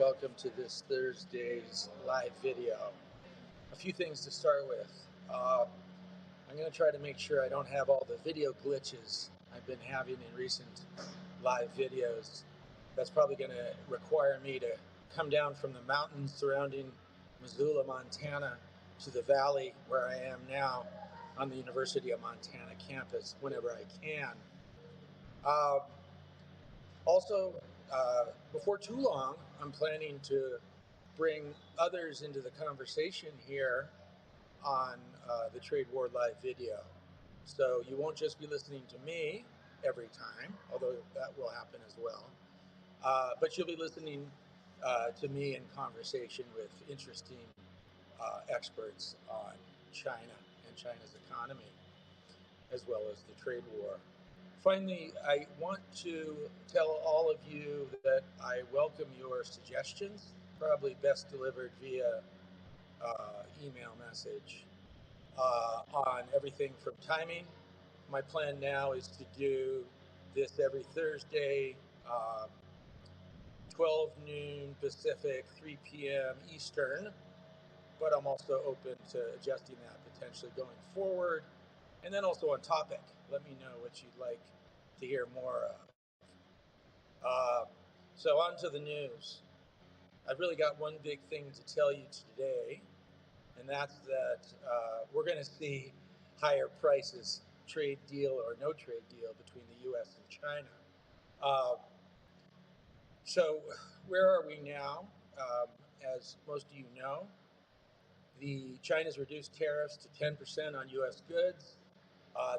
Welcome to this Thursday's live video. A few things to start with. I'm going to try to make sure I don't have all the video glitches I've been having in recent live videos. That's probably going to require me to come down from the mountains surrounding Missoula, Montana, to the valley where I am now on the University of Montana campus whenever I can. Uh, Also, before too long, I'm planning to bring others into the conversation here on the Trade War Live video. So you won't just be listening to me every time, although that will happen as well, but you'll be listening to me in conversation with interesting experts on China and China's economy, as well as the trade war. Finally, I want to tell all of you that I welcome your suggestions, probably best delivered via email message, on everything from timing. My plan now is to do this every Thursday, 12 noon Pacific, 3 p.m. Eastern, but I'm also open to adjusting that potentially going forward. And then also on topic, let me know what you'd like to hear more of. Uh, so on to the news. I've really got one big thing to tell you today, and that's that we're going to see higher prices, trade deal or no trade deal between the U.S. and China. Uh, so where are we now? As most of you know, the China's reduced tariffs to 10% on U.S. goods.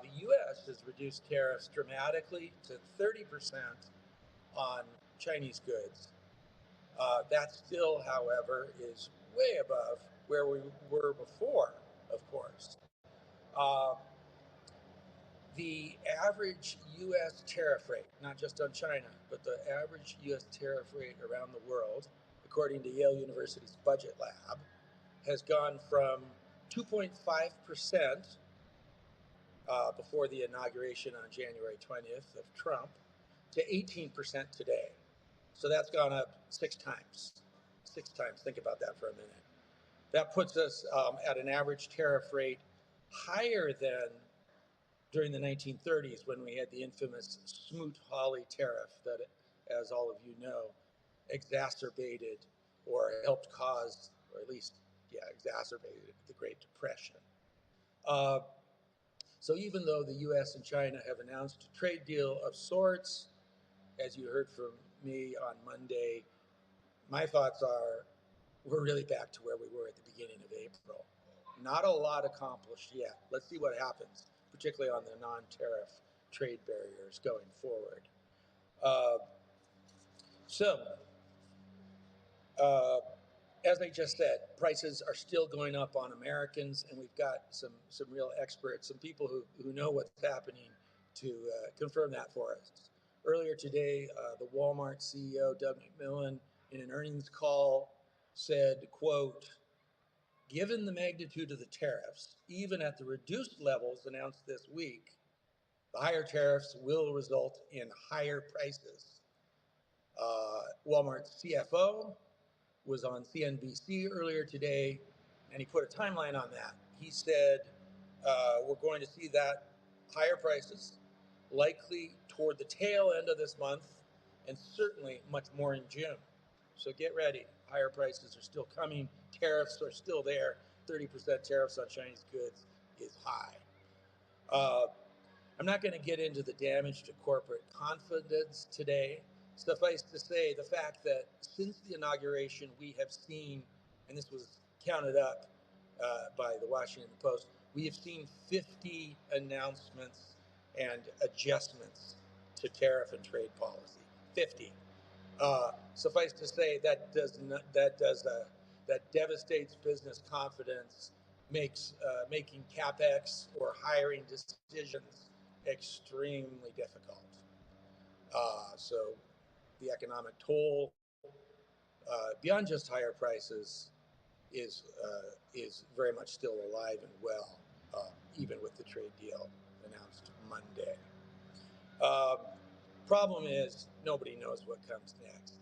The U.S. has reduced tariffs dramatically to 30% on Chinese goods. That still, however, is way above where we were before, of course. Uh, the average U.S. tariff rate, not just on China, but the average U.S. tariff rate around the world, according to Yale University's Budget Lab, has gone from 2.5% before the inauguration on January 20th of Trump to 18% today. So that's gone up 6 times. 6 times. Think about that for a minute. That puts us at an average tariff rate higher than during the 1930s when we had the infamous Smoot-Hawley tariff that, as all of you know, exacerbated or helped cause, or at least, exacerbated the Great Depression. So even though the U.S. and China have announced a trade deal of sorts, as you heard from me on Monday, my thoughts are we're really back to where we were at the beginning of April. Not a lot accomplished yet. Let's see what happens, particularly on the non-tariff trade barriers going forward. Uh, so, uh, as I just said, prices are still going up on Americans, and we've got some real experts, some people who know what's happening to confirm that for us. Earlier today, the Walmart CEO, Doug McMillon, in an earnings call said, quote, "Given the magnitude of the tariffs, even at the reduced levels announced this week, the higher tariffs will result in higher prices." Walmart's CFO was on CNBC earlier today, and he put a timeline on that. He said, we're going to see that higher prices likely toward the tail end of this month, and certainly much more in June. So get ready. Higher prices are still coming. Tariffs are still there. 30% tariffs on Chinese goods is high. I'm not going to get into the damage to corporate confidence today. Suffice to say, the fact that since the inauguration, we have seen, and this was counted up by the Washington Post, we have seen 50 announcements and adjustments to tariff and trade policy. 50. Suffice to say, that devastates business confidence, makes making capex or hiring decisions extremely difficult. So the economic toll, beyond just higher prices, is very much still alive and well, even with the trade deal announced Monday. Problem is, nobody knows what comes next.